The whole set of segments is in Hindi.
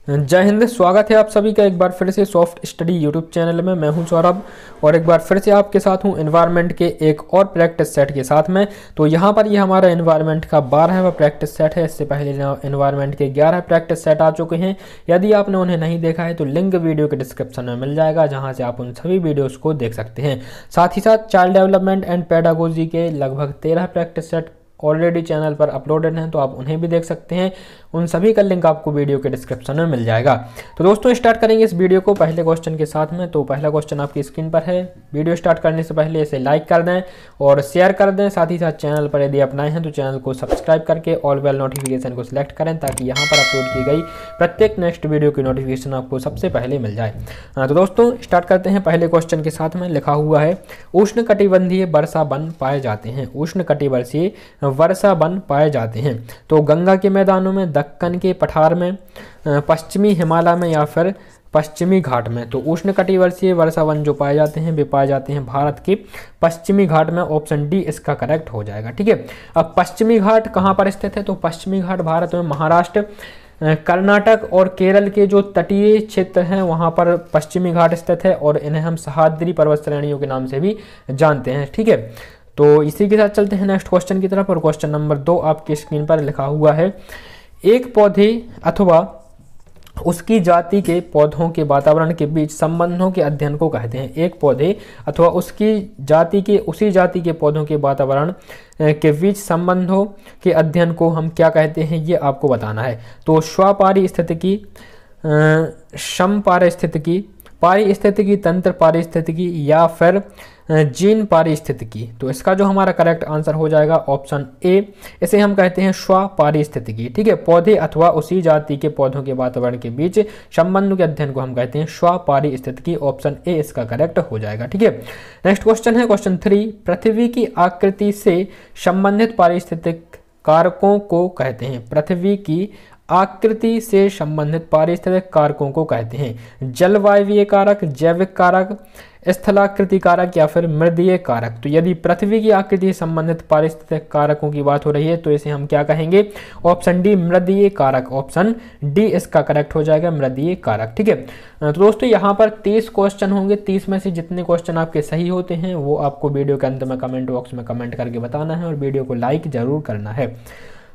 जय हिंद। स्वागत है आप सभी का एक बार फिर से सॉफ्ट स्टडी यूट्यूब चैनल में। मैं हूं सौरभ और एक बार फिर से आपके साथ हूं एनवायरनमेंट के एक और प्रैक्टिस सेट के साथ में। तो यहां पर ये हमारा एनवायरनमेंट का 12वां प्रैक्टिस सेट है। इससे पहले एनवायरनमेंट के 11 प्रैक्टिस सेट आ चुके हैं। यदि आपने उन्हें नहीं देखा है तो लिंक वीडियो के डिस्क्रिप्शन में मिल जाएगा, जहाँ से आप उन सभी वीडियोज़ को देख सकते हैं। साथ ही साथ चाइल्ड डेवलपमेंट एंड पेडागोजी के लगभग 13 प्रैक्टिस सेट ऑलरेडी चैनल पर अपलोडेड हैं, तो आप उन्हें भी देख सकते हैं। उन सभी का लिंक आपको वीडियो के डिस्क्रिप्शन में मिल जाएगा। तो दोस्तों स्टार्ट करेंगे इस वीडियो को पहले क्वेश्चन के साथ में। तो पहला क्वेश्चन आपकी स्क्रीन पर है। वीडियो स्टार्ट करने से पहले इसे लाइक कर दें और शेयर कर दें। साथ ही साथ चैनल पर यदि आप नए हैं तो चैनल को सब्सक्राइब करके ऑल बेल नोटिफिकेशन को सिलेक्ट करें, ताकि यहाँ पर अपलोड की गई प्रत्येक नेक्स्ट वीडियो की नोटिफिकेशन आपको सबसे पहले मिल जाए। तो दोस्तों स्टार्ट करते हैं पहले क्वेश्चन के साथ में। लिखा हुआ है उष्णकटिबंधीय वर्षा वन पाए जाते हैं। उष्णकटिबंधीय वर्षा वन पाए जाते हैं तो गंगा के मैदानों में, दक्कन के पठार में, पश्चिमी हिमालय में या फिर पश्चिमी घाट में। तो उष्णकटिबंधीय वर्षा वन जो पाए जाते हैं वे पाए जाते हैं भारत के पश्चिमी घाट में। ऑप्शन डी इसका करेक्ट हो जाएगा। ठीक है, अब पश्चिमी घाट कहाँ पर स्थित है? तो पश्चिमी घाट भारत में महाराष्ट्र, कर्नाटक और केरल के जो तटीय क्षेत्र हैं वहाँ पर पश्चिमी घाट स्थित है, और इन्हें हम सह्याद्री पर्वत श्रेणियों के नाम से भी जानते हैं। ठीक है, तो इसी के साथ चलते हैं नेक्स्ट क्वेश्चन की तरफ। और क्वेश्चन नंबर 2 आपकी स्क्रीन पर लिखा हुआ है एक पौधे अथवा उसकी जाति के पौधों के वातावरण के बीच संबंधों के अध्ययन को कहते हैं। एक पौधे अथवा उसकी जाति के उसी जाति के पौधों के वातावरण के बीच संबंधों के अध्ययन को हम क्या कहते हैं, ये आपको बताना है। तो स्वपारिस्थितिकी, समपारिस्थितिकी, पारिस्थितिकी तंत्र पारिस्थितिकी या फिर जीन पारिस्थितिकी। तो इसका जो हमारा करेक्ट आंसर हो जाएगा ऑप्शन ए, इसे हम कहते हैं स्वपारिस्थितिकी। ठीक है, पौधे अथवा उसी जाति के पौधों के वातावरण के बीच संबंध के अध्ययन को हम कहते हैं स्वपारिस्थितिकी। ऑप्शन ए इसका करेक्ट हो जाएगा। ठीक है, नेक्स्ट क्वेश्चन है क्वेश्चन 3। पृथ्वी की आकृति से संबंधित पारिस्थितिक कारकों को कहते हैं। पृथ्वी की आकृति से संबंधित पारिस्थितिक कारकों को कहते हैं जलवायवीय कारक, जैविक कारक, स्थलाकृति कारक या फिर मृदीय कारक। तो यदि पृथ्वी की आकृति से संबंधित पारिस्थितिक कारकों की बात हो रही है तो इसे हम क्या कहेंगे? ऑप्शन डी मृदीय कारक। ऑप्शन डी इसका करेक्ट हो जाएगा, मृदीय कारक। ठीक है, तो दोस्तों यहाँ पर 30 क्वेश्चन होंगे। 30 में से जितने क्वेश्चन आपके सही होते हैं वो आपको वीडियो के अंत में कमेंट बॉक्स में कमेंट करके बताना है और वीडियो को लाइक जरूर करना है।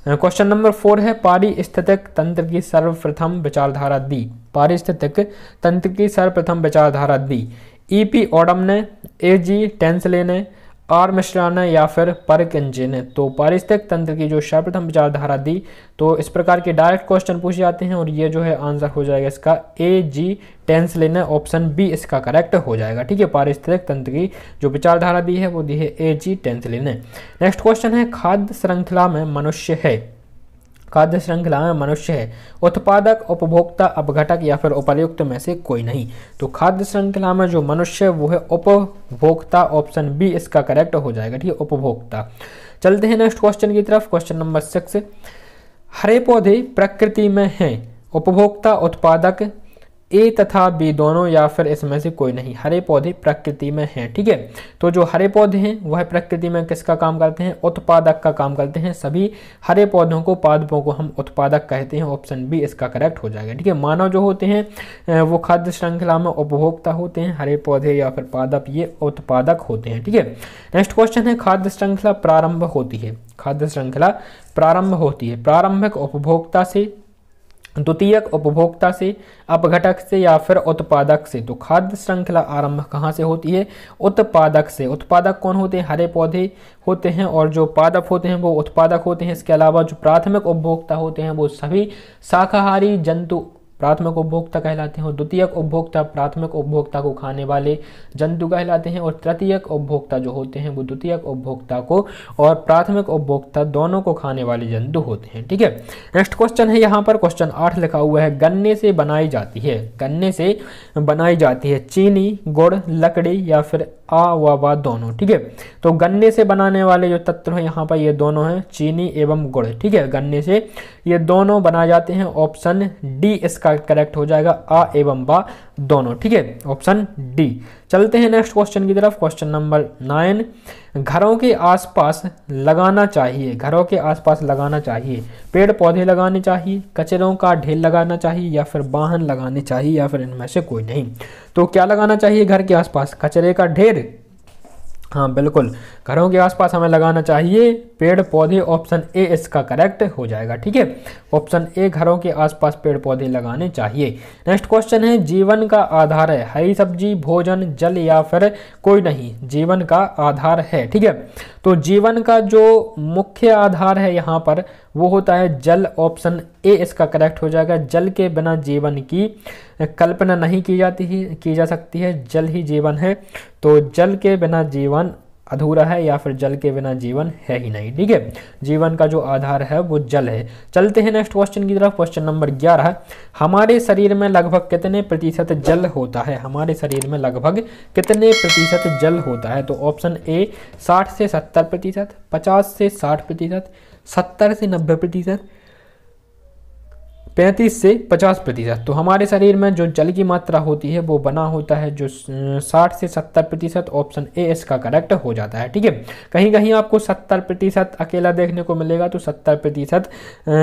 क्वेश्चन नंबर 4 है पारिस्थितिक तंत्र की सर्वप्रथम विचारधारा दी। पारिस्थितिक तंत्र की सर्वप्रथम विचारधारा दी ईपी ओडम ने, एजी टेंसले ने, आर मिश्रा ने या फिर परकिंजे ने। तो पारिस्थितिक तंत्र की जो सर्वप्रथम विचारधारा दी, तो इस प्रकार के डायरेक्ट क्वेश्चन पूछे जाते हैं और ये जो है आंसर हो जाएगा इसका एजी टेंसले ने। ऑप्शन बी इसका करेक्ट हो जाएगा। ठीक है, पारिस्थितिक तंत्र की जो विचारधारा दी है वो दी है एजी टेंसले ने। नेक्स्ट क्वेश्चन है खाद्य श्रृंखला में मनुष्य है। खाद्य श्रृंखला में मनुष्य है उत्पादक, उपभोक्ता, अपघटक या फिर उपर्युक्त में से कोई नहीं। तो खाद्य श्रृंखला में जो मनुष्य है वो है उपभोक्ता। ऑप्शन बी इसका करेक्ट हो जाएगा। ठीक है, उपभोक्ता। चलते हैं नेक्स्ट क्वेश्चन की तरफ। Question number 6। हरे पौधे प्रकृति में हैं उपभोक्ता, उत्पादक, ए तथा बी दोनों या फिर इसमें से कोई नहीं। हरे पौधे प्रकृति में हैं। ठीक है, तो जो हरे पौधे हैं वह प्रकृति में किसका काम करते हैं? उत्पादक का काम करते हैं। सभी हरे पौधों को, पादपों को हम उत्पादक कहते हैं। ऑप्शन बी इसका करेक्ट हो जाएगा। ठीक है, मानव जो होते हैं वो खाद्य श्रृंखला में उपभोक्ता होते हैं, हरे पौधे या फिर पादप ये उत्पादक होते हैं। ठीक है, नेक्स्ट क्वेश्चन है खाद्य श्रृंखला प्रारंभ होती है। खाद्य श्रृंखला प्रारंभ होती है प्रारंभिक उपभोक्ता से, द्वितीयक उपभोक्ता से, अपघटक से या फिर उत्पादक से। तो खाद्य श्रृंखला आरंभ कहाँ से होती है? उत्पादक से। उत्पादक कौन होते हैं? हरे पौधे होते हैं, और जो पादप होते हैं वो उत्पादक होते हैं। इसके अलावा जो प्राथमिक उपभोक्ता होते हैं वो सभी शाकाहारी जंतु प्राथमिक उपभोक्ता कहलाते हैं, और द्वितीयक उपभोक्ता प्राथमिक उपभोक्ता को खाने वाले जंतु कहलाते हैं, और तृतीयक उपभोक्ता जो होते हैं वो द्वितीयक उपभोक्ता को और प्राथमिक उपभोक्ता दोनों को खाने वाले जंतु होते हैं। ठीक है, नेक्स्ट क्वेश्चन है यहाँ पर क्वेश्चन 8 लिखा हुआ है गन्ने से बनाई जाती है। गन्ने से बनाई जाती है चीनी, गुड़, लकड़ी या फिर आ व बा दोनों। ठीक है, तो गन्ने से बनाने वाले जो तत्व हैं यहाँ पर ये दोनों हैं चीनी एवं गुड़। ठीक है, गन्ने से ये दोनों बनाए जाते हैं। ऑप्शन डी इसका करेक्ट हो जाएगा, आ एवं बा दोनों, ठीक है, ऑप्शन डी। चलते हैं नेक्स्ट क्वेश्चन की तरफ। क्वेश्चन नंबर 9, घरों के आसपास लगाना चाहिए, घरों के आसपास लगाना चाहिए, पेड़ पौधे लगाने चाहिए, कचरों का ढेर लगाना चाहिए, या फिर वाहन लगाने चाहिए, या फिर इनमें से कोई नहीं। तो क्या लगाना चाहिए घर के आसपास? कचरे का ढेर, हाँ बिल्कुल, घरों के आसपास हमें लगाना चाहिए पेड़ पौधे, ऑप्शन ए इसका करेक्ट हो जाएगा, ठीक है, ऑप्शन ए, घरों के आसपास पेड़ पौधे लगाने चाहिए। नेक्स्ट क्वेश्चन है, जीवन का आधार है हरी सब्जी, भोजन, जल, या फिर कोई नहीं? जीवन का आधार है, ठीक है, तो जीवन का जो मुख्य आधार है यहाँ पर वो होता है जल, ऑप्शन ए इसका करेक्ट हो जाएगा। जल के बिना जीवन की कल्पना नहीं की जा सकती है, जल ही जीवन है, तो जल के बिना जीवन अधूरा है, या फिर जल के बिना जीवन है ही नहीं, ठीक है, जीवन का जो आधार है वो जल है। चलते हैं नेक्स्ट क्वेश्चन की तरफ। क्वेश्चन नंबर 11, हमारे शरीर में लगभग कितने प्रतिशत जल होता है? हमारे शरीर में लगभग कितने प्रतिशत जल होता है? तो ऑप्शन ए 60 से 70%, 50 से 60%, 70 से 90%, 35 से 50%। तो हमारे शरीर में जो जल की मात्रा होती है वो बना होता है जो 60 से 70%, ऑप्शन ए इसका करेक्ट हो जाता है, ठीक है। कहीं कहीं आपको 70% अकेला देखने को मिलेगा, तो 70%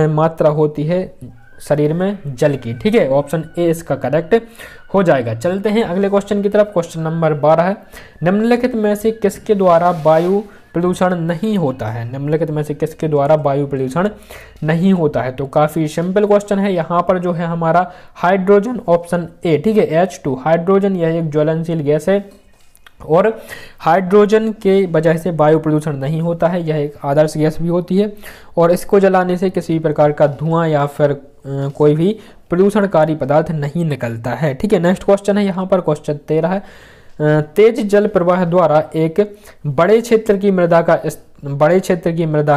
मात्रा होती है शरीर में जल की, ठीक है, ऑप्शन ए इसका करेक्ट हो जाएगा। चलते हैं अगले क्वेश्चन की तरफ। क्वेश्चन नंबर 12, निम्नलिखित में से किसके द्वारा वायु प्रदूषण नहीं होता है? निम्नलिखित में से किसके द्वारा वायु प्रदूषण नहीं होता है? तो काफ़ी सिंपल क्वेश्चन है। यहाँ पर जो है हमारा हाइड्रोजन, ऑप्शन ए, ठीक है, H2, हाइड्रोजन यह एक ज्वलनशील गैस है और हाइड्रोजन के वजह से वायु प्रदूषण नहीं होता है, यह एक आदर्श गैस भी होती है और इसको जलाने से किसी प्रकार का धुआं या फिर कोई भी प्रदूषणकारी पदार्थ नहीं निकलता है, ठीक है। नेक्स्ट क्वेश्चन है यहाँ पर, क्वेश्चन 13 है, तेज जल प्रवाह द्वारा एक बड़े क्षेत्र की मृदा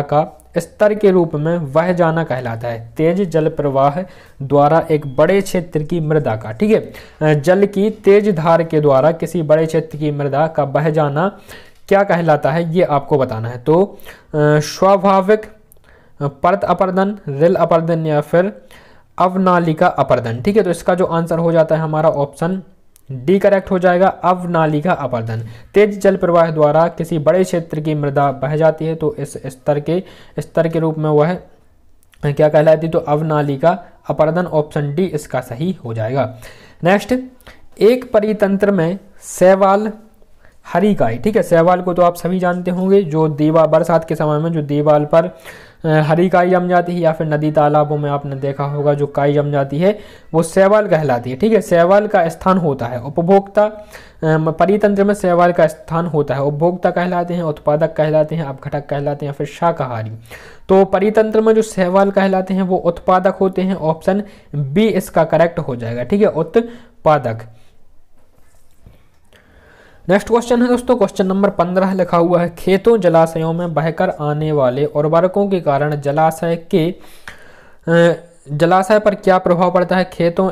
का स्तर के रूप में बह जाना कहलाता है। तेज जल प्रवाह द्वारा एक बड़े क्षेत्र की मृदा का, ठीक है, जल की तेज धार के द्वारा किसी बड़े क्षेत्र की मृदा का बह जाना क्या कहलाता है, ये आपको बताना है। तो स्वाभाविक परत अपरदन, रिल अपरदन, या फिर अवनालिका अपरदन, ठीक है। तो इसका जो आंसर हो जाता है हमारा ऑप्शन डी करेक्ट हो जाएगा, अवनालिका अपरदन। तेज जल प्रवाह द्वारा किसी बड़े क्षेत्र की मृदा बह जाती है तो इस स्तर के रूप में वह क्या कहलाती है? तो अवनालिका अपरदन, ऑप्शन डी इसका सही हो जाएगा। नेक्स्ट, एक परितंत्र में शैवाल हरिकाई, ठीक है, शैवाल को तो आप सभी जानते होंगे, जो दीवार बरसात के समय में जो दीवार पर हरी काई जम जाती है या फिर नदी तालाबों में आपने देखा होगा जो काई जम जाती है वो शैवाल कहलाती है, ठीक है। शैवाल का स्थान होता है उपभोक्ता, परितंत्र में शैवाल का स्थान होता है, उपभोक्ता कहलाते हैं, उत्पादक कहलाते हैं, अपघटक कहलाते हैं, फिर शाकाहारी। तो परितंत्र में जो शैवाल कहलाते हैं वो उत्पादक होते हैं, ऑप्शन बी इसका करेक्ट हो जाएगा, ठीक है, उत्पादक। नेक्स्ट क्वेश्चन है दोस्तों, क्वेश्चन नंबर 15 लिखा हुआ है, खेतों जलाशयों में बहकर आने वाले उर्वरकों के कारण जलाशय पर क्या प्रभाव पड़ता है? खेतों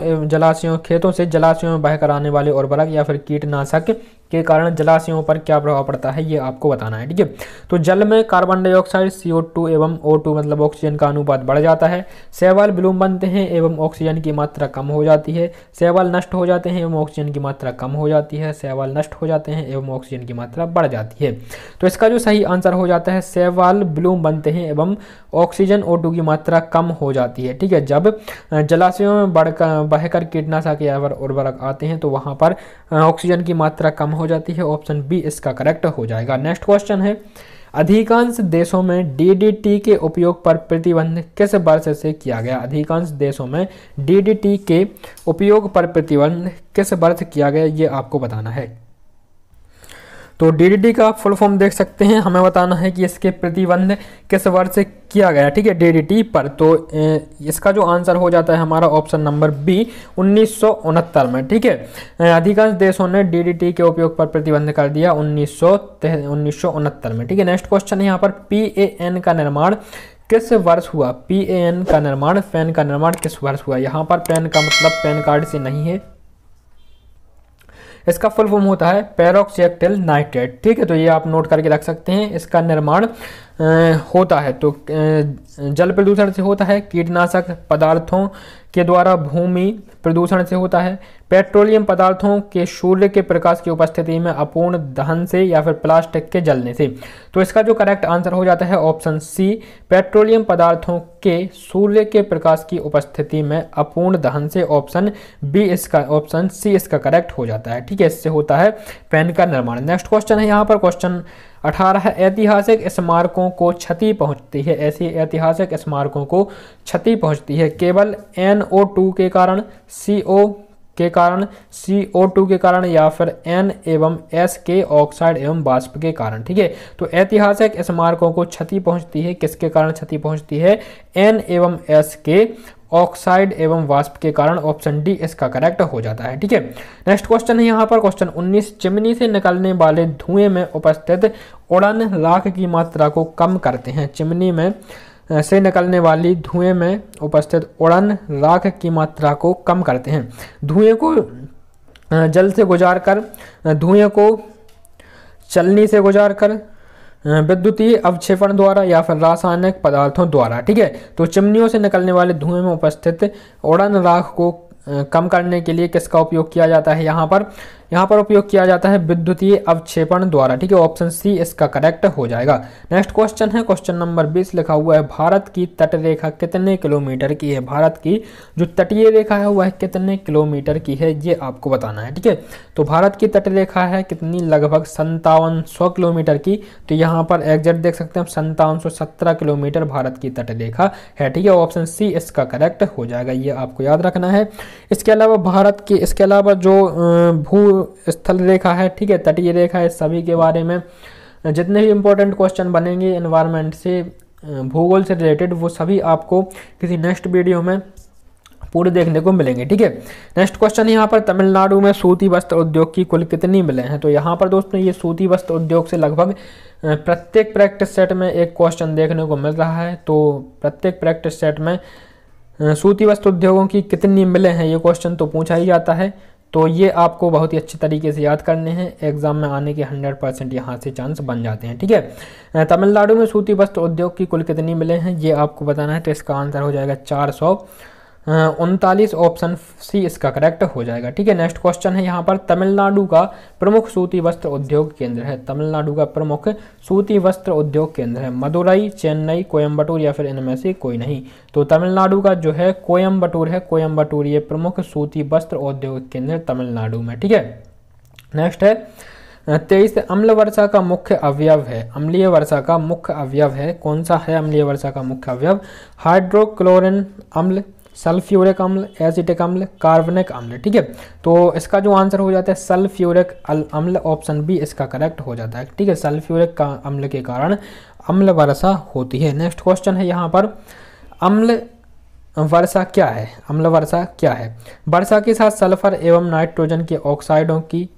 से जलाशयों में बहकर आने वाले उर्वरक या फिर कीटनाशक के कारण जलाशयों पर क्या प्रभाव पड़ता है, ये आपको बताना है, ठीक है। तो जल में कार्बन डाइऑक्साइड, CO2 एवं O2 मतलब ऑक्सीजन का अनुपात बढ़ जाता है, शैवाल विलुम बनते हैं एवं ऑक्सीजन की मात्रा कम हो जाती है, शैवाल नष्ट हो जाते हैं एवं ऑक्सीजन की मात्रा कम हो जाती है, शैवाल नष्ट हो जाते हैं एवं ऑक्सीजन की मात्रा बढ़ जाती है। तो इसका जो सही आंसर हो जाता है शैवाल विलुम बनते हैं एवं ऑक्सीजन O2 की मात्रा कम हो जाती है, ठीक है। जब जलाशयों में बहकर कीटनाशक या उर्वरक आते हैं तो वहां पर ऑक्सीजन की मात्रा कम हो जाती है, ऑप्शन बी इसका करेक्ट हो जाएगा। नेक्स्ट क्वेश्चन है, अधिकांश देशों में DDT के उपयोग पर प्रतिबंध किस वर्ष से किया गया? अधिकांश देशों में DDT के उपयोग पर प्रतिबंध किस वर्ष किया गया, ये आपको बताना है। तो DDT का फुल फॉर्म देख सकते हैं, हमें बताना है कि इसके प्रतिबंध किस वर्ष से किया गया, ठीक है, DDT पर। तो इसका जो आंसर हो जाता है हमारा ऑप्शन नंबर बी 1969 में, ठीक है। अधिकांश देशों ने DDT के उपयोग पर प्रतिबंध कर दिया 1969 में, ठीक है। नेक्स्ट क्वेश्चन है यहाँ पर, PAN का निर्माण किस वर्ष हुआ? PAN का निर्माण, पैन का निर्माण किस वर्ष हुआ? यहाँ पर पैन का मतलब पैन कार्ड से नहीं है, इसका फुल फॉर्म होता है पेरोक्सीएटिल नाइट्रेट, ठीक है। तो ये आप नोट करके रख सकते हैं। इसका निर्माण होता है, तो जल प्रदूषण से होता है, कीटनाशक पदार्थों के द्वारा भूमि प्रदूषण से होता है, पेट्रोलियम पदार्थों के सूर्य के प्रकाश की उपस्थिति में अपूर्ण दहन से, या फिर प्लास्टिक के जलने से। तो इसका जो करेक्ट आंसर हो जाता है ऑप्शन सी, पेट्रोलियम पदार्थों के सूर्य के प्रकाश की उपस्थिति में अपूर्ण दहन से। ऑप्शन बी इसका, ऑप्शन सी इसका करेक्ट हो जाता है। ठीक है, इससे होता है पेन का निर्माण। नेक्स्ट क्वेश्चन है यहाँ पर क्वेश्चन 18 है, ऐतिहासिक स्मारकों को क्षति पहुंचती है, ऐसी ऐतिहासिक स्मारकों को क्षति पहुंचती है केवल NO2 के कारण, CO के कारण, CO2 के कारण, या फिर N एवं S के ऑक्साइड एवं वाष्प के कारण। ठीक है, तो ऐतिहासिक स्मारकों को क्षति पहुंचती है, किसके कारण क्षति पहुंचती है? N एवं S के ऑक्साइड एवं वाष्प के कारण। ऑप्शन डी इसका करेक्ट हो जाता है। ठीक है, नेक्स्ट क्वेश्चन है यहाँ पर क्वेश्चन 19, चिमनी से निकलने वाले धुएं में उपस्थित उड़न राख की मात्रा को कम करते हैं। चिमनी में से निकलने वाली धुएं में उपस्थित उड़न राख की मात्रा को कम करते हैं। धुएं को जल से गुजार कर, धुएं को चलनी से गुजार कर, विद्युतीय अवक्षेपण द्वारा, या फिर रासायनिक पदार्थों द्वारा। ठीक है, तो चिमनियों से निकलने वाले धुएं में उपस्थित उड़न राख को कम करने के लिए किसका उपयोग किया जाता है? यहाँ पर उपयोग किया जाता है विद्युतीय अवक्षेपण द्वारा। ठीक है, ऑप्शन सी इसका करेक्ट हो जाएगा। नेक्स्ट क्वेश्चन है क्वेश्चन नंबर 20, लिखा हुआ है भारत की तट रेखा कितने किलोमीटर की है? भारत की जो तटीय रेखा है वह कितने किलोमीटर की है, ये आपको बताना है। ठीक है, तो भारत की तट रेखा है कितनी? लगभग 5700 किलोमीटर की। तो यहाँ पर एग्जैक्ट देख सकते हैं 5717 किलोमीटर भारत की तट रेखा है। ठीक है, ऑप्शन सी इसका करेक्ट हो जाएगा, ये आपको याद रखना है। इसके अलावा भारत की, इसके अलावा जो भू स्थल रेखा है, ठीक है, तटीय रेखा है, सभी के बारे में जितने भी इंपॉर्टेंट क्वेश्चन बनेंगे एनवायरनमेंट से, भूगोल से रिलेटेड, वो सभी आपको किसी नेक्स्ट वीडियो में पूरे देखने को मिलेंगे। ठीक है, नेक्स्ट क्वेश्चन यहाँ पर तमिलनाडु में सूती वस्त्र उद्योग की कुल कितनी मिलें हैं? तो यहाँ पर दोस्तों ये सूती वस्त्र उद्योग से लगभग प्रत्येक प्रैक्टिस सेट में एक क्वेश्चन देखने को मिल रहा है। तो प्रत्येक प्रैक्टिस सेट में सूती वस्त्र उद्योगों की कितनी मिलें हैं, ये क्वेश्चन तो पूछा ही जाता है। तो ये आपको बहुत ही अच्छी तरीके से याद करने हैं, एग्जाम में आने के 100% यहाँ से चांस बन जाते हैं। ठीक है, तमिलनाडु में सूती वस्त्र उद्योग की कुल कितनी मिले हैं, ये आपको बताना है। तो इसका आंसर हो जाएगा 439, ऑप्शन सी इसका करेक्ट हो जाएगा। ठीक है, नेक्स्ट क्वेश्चन है यहाँ पर तमिलनाडु का प्रमुख सूती वस्त्र उद्योग केंद्र है। तमिलनाडु का प्रमुख सूती वस्त्र उद्योग केंद्र है मदुरई, चेन्नई, कोयम्बटूर, या फिर इनमें से कोई नहीं। तो तमिलनाडु का जो है कोयम्बटूर है, कोयम्बटूर ये प्रमुख सूती वस्त्र उद्योग केंद्र तमिलनाडु में। ठीक है, नेक्स्ट है 23, अम्ल वर्षा का मुख्य अवयव है। अम्लीय वर्षा का मुख्य अवयव है, कौन सा है अम्लीय वर्षा का मुख्य अवयव? हाइड्रोक्लोरिन अम्ल, सल्फ्यूरिक अम्ल, एसिटिक अम्ल, कार्बनिक अम्ल। ठीक है, तो इसका जो आंसर हो जाता है सल्फ्यूरिक अम्ल, ऑप्शन बी इसका करेक्ट हो जाता है। ठीक है, सल्फ्यूरिक अम्ल के कारण अम्ल वर्षा होती है। नेक्स्ट क्वेश्चन है यहाँ पर अम्ल वर्षा क्या है? अम्ल वर्षा क्या है? वर्षा के साथ सल्फर एवं नाइट्रोजन के ऑक्साइडों की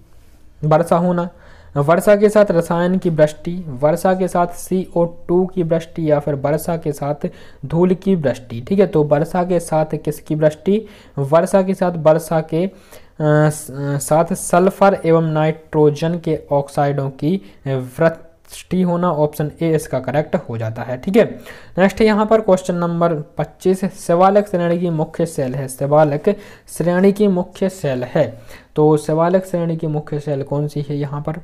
वर्षा होना, वर्षा के साथ रसायन की वृष्टि, वर्षा के साथ CO2 की वृष्टि, या फिर वर्षा के साथ धूल की वृष्टि। ठीक है, तो वर्षा के साथ किसकी वृष्टि? वर्षा के साथ वर्षा के साथ सल्फर एवं नाइट्रोजन के ऑक्साइडों की वृष्टि होना। ऑप्शन ए इसका करेक्ट हो जाता है। ठीक है, नेक्स्ट यहाँ पर क्वेश्चन नंबर 25, शिवालिक श्रेणी की मुख्य सेल है। शिवालिक श्रेणी की मुख्य सेल है, तो शिवालिक श्रेणी की मुख्य सेल कौन सी है? यहाँ पर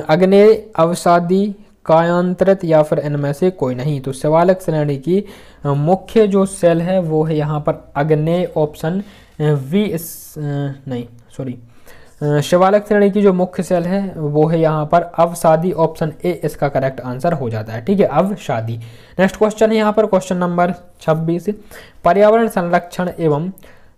अग्नेय, अवसादी, कायांतरित, या फिर इनमें से कोई नहीं। तो शिवालिक श्रेणी की मुख्य जो सेल है वो है यहाँ पर अग्नेय, ऑप्शन वी शिवालिक श्रेणी की जो मुख्य सेल है वो है यहाँ पर अवसादी, ऑप्शन ए इसका करेक्ट आंसर हो जाता है। ठीक है, अवसादी। नेक्स्ट क्वेश्चन है यहाँ पर क्वेश्चन नंबर 26, पर्यावरण संरक्षण एवं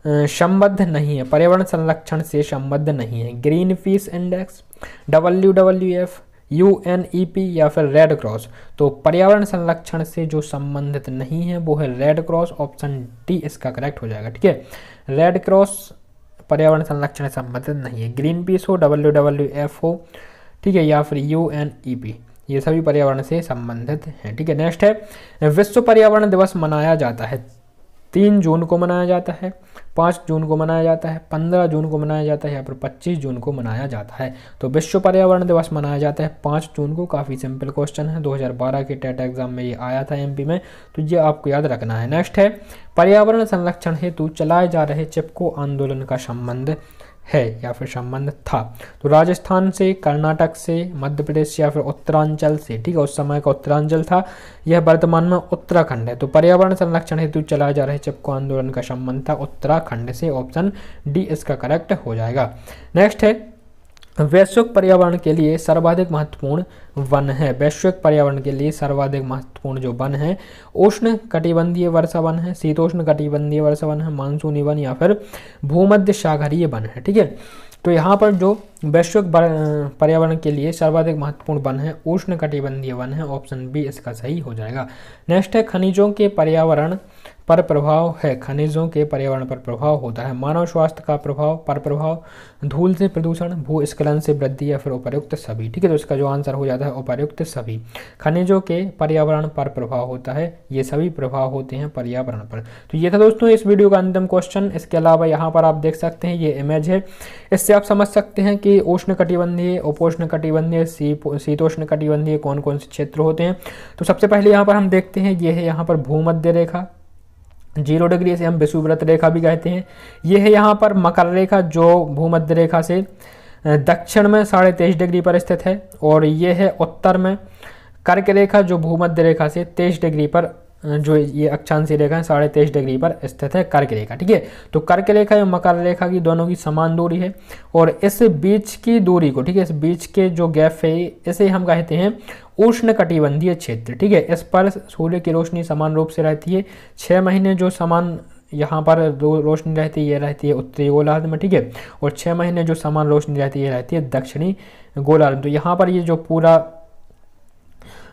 संबद्ध नहीं है, पर्यावरण संरक्षण से संबद्ध नहीं है। Green peace index, WWF, UNEP, या फिर रेड क्रॉस। तो पर्यावरण संरक्षण से जो संबंधित नहीं है वो है रेड क्रॉस, ऑप्शन डी इसका करेक्ट हो जाएगा। ठीक है, रेड क्रॉस पर्यावरण संरक्षण से संबंधित नहीं है। ग्रीन पीस हो, WWF हो, ठीक है, या फिर UNEP, ये सभी पर्यावरण से संबंधित हैं। ठीक है, नेक्स्ट है विश्व पर्यावरण दिवस मनाया जाता है 3 जून को मनाया जाता है, 5 जून को मनाया जाता है, 15 जून को मनाया जाता है या फिर 25 जून को मनाया जाता है। तो विश्व पर्यावरण दिवस मनाया जाता है 5 जून को। काफ़ी सिंपल क्वेश्चन है, 2012 के टेट एग्जाम में ये आया था एमपी में, तो ये आपको याद रखना है। नेक्स्ट है, पर्यावरण संरक्षण हेतु चलाए जा रहे चिपको आंदोलन का संबंध है या फिर संबंध था। तो राजस्थान से, कर्नाटक से, मध्य प्रदेश या फिर उत्तरांचल से, ठीक है, उस समय का उत्तरांचल था, यह वर्तमान में उत्तराखंड है। तो पर्यावरण संरक्षण हेतु चलाए जा रहे चिपको आंदोलन का संबंध था उत्तराखंड से, ऑप्शन डी इसका करेक्ट हो जाएगा। नेक्स्ट है, वैश्विक पर्यावरण के लिए सर्वाधिक महत्वपूर्ण वन है। वैश्विक पर्यावरण के लिए सर्वाधिक महत्वपूर्ण जो वन है, उष्ण कटिबंधीय वर्षा वन है, शीतोष्ण कटिबंधीय वर्षा वन है, मानसूनी वन या फिर भूमध्य सागरीय वन है। ठीक है, तो यहाँ पर जो वैश्विक पर्यावरण के लिए सर्वाधिक महत्वपूर्ण वन है, उष्ण कटिबंधीय वन है, ऑप्शन बी इसका सही हो जाएगा। नेक्स्ट है, खनिजों के पर्यावरण पर प्रभाव है। खनिजों के पर्यावरण पर प्रभाव होता है, मानव स्वास्थ्य का प्रभाव, पर प्रभाव, धूल से प्रदूषण, भूस्खलन से वृद्धि या फिर उपर्युक्त सभी। ठीक है, तो इसका जो आंसर हो जाता है उपर्युक्त सभी। खनिजों के पर्यावरण पर प्रभाव होता है, ये सभी प्रभाव होते हैं पर्यावरण पर। तो ये था दोस्तों इस वीडियो का अंतिम क्वेश्चन। इसके अलावा यहाँ पर आप देख सकते हैं ये इमेज है, इससे आप समझ सकते हैं कि उष्ण कटिबंधीय, उपोष्ण कटिबंधीय, शीतोष्ण कटिबंधीय कौन कौन से क्षेत्र होते हैं। तो सबसे पहले यहाँ पर हम देखते हैं, ये है यहाँ पर भूमध्य रेखा, 0 डिग्री से हम विषुववृत्त रेखा भी कहते हैं। ये है यहाँ पर मकर रेखा जो भूमध्य रेखा से दक्षिण में 23.5 डिग्री पर स्थित है, और ये है उत्तर में कर्क रेखा जो भूमध्य रेखा से 23 डिग्री पर, जो ये अक्षांशीय रेखा है 23.5 डिग्री पर स्थित है, कर्क रेखा। ठीक है, तो कर्क रेखा या मकर रेखा की दोनों की समान दूरी है, और इस बीच की दूरी को, ठीक है, इस बीच के जो गैप है इसे हम कहते हैं उष्ण कटिबंधीय क्षेत्र। ठीक है, इस पर सूर्य की रोशनी समान रूप से रहती है। 6 महीने जो समान यहाँ पर रोशनी रहती है, ये रहती है उत्तरी गोलार्ध में। ठीक है, और 6 महीने जो समान रोशनी रहती है, रहती है दक्षिणी गोलार्ध। तो यहाँ पर ये जो पूरा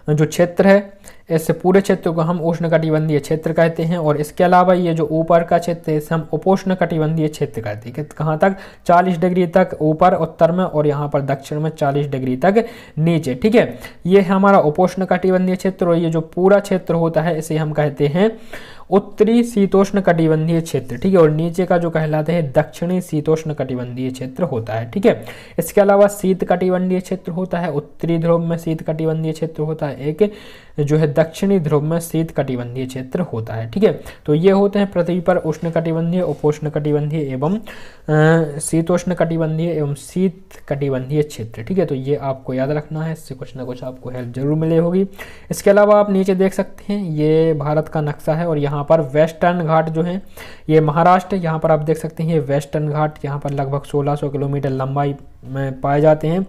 जो क्षेत्र है, इस पूरे क्षेत्र को हम उष्ण कटिबंधीय क्षेत्र कहते हैं, और इसके अलावा ये जो ऊपर का क्षेत्र है इसे हम उपोष्ण कटिबंधीय क्षेत्र कहते हैं। कहाँ तक? 40 डिग्री तक ऊपर उत्तर में, और यहाँ पर दक्षिण में 40 डिग्री तक नीचे। ठीक है, ये है हमारा उपोष्ण कटिबंधीय क्षेत्र, और ये जो पूरा क्षेत्र होता है इसे हम कहते हैं उत्तरी शीतोष्ण कटिबंधीय क्षेत्र। ठीक है, और नीचे का जो कहलाता है दक्षिणी शीतोष्ण कटिबंधीय क्षेत्र होता है। ठीक है, इसके अलावा शीत कटिबंधीय क्षेत्र होता है, उत्तरी ध्रुव में शीत कटिबंधीय क्षेत्र होता है, एक जो है दक्षिणी ध्रुव में शीत कटिबंधीय क्षेत्र होता है। ठीक है, तो ये होते हैं पृथ्वी पर उष्ण कटिबंधीय, उपोष्ण कटिबंधीय एवं शीतोष्ण कटिबंधीय एवं शीत कटिबंधीय क्षेत्र। ठीक है, तो ये आपको याद रखना है, इससे कुछ ना कुछ आपको हेल्प जरूर मिली होगी। इसके अलावा आप नीचे देख सकते हैं ये भारत का नक्शा है, और यहाँ पर वेस्टर्न घाट जो है ये महाराष्ट्र, यहाँ पर आप देख सकते हैं ये वेस्टर्न घाट यहाँ पर लगभग 1600 किलोमीटर लंबाई में पाए जाते हैं।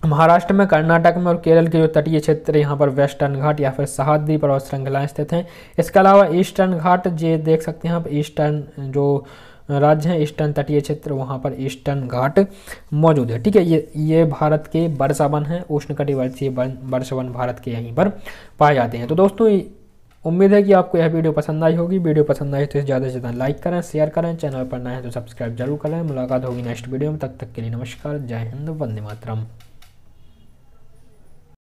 महाराष्ट्र में, कर्नाटक में और केरल के जो तटीय क्षेत्र यहाँ पर वेस्टर्न घाट या फिर सह्याद्री पर्वत श्रृंखलाएं स्थित हैं। इसके अलावा ईस्टर्न घाट ये देख सकते हैं आप, ईस्टर्न जो राज्य हैं, ईस्टर्न तटीय क्षेत्र, वहाँ पर ईस्टर्न घाट मौजूद है। ठीक है, ये भारत के वर्षावन हैं, उष्ण कटिबंधीय वर्षावन भारत के यहीं पर पाए जाते हैं। तो दोस्तों उम्मीद है कि आपको यह वीडियो पसंद आई होगी। वीडियो पसंद आई तो ज़्यादा से ज़्यादा लाइक करें, शेयर करें, चैनल पर नए हैं तो सब्सक्राइब जरूर करें। मुलाकात होगी नेक्स्ट वीडियो में, तब तक के लिए नमस्कार, जय हिंद, वंदे मातरम।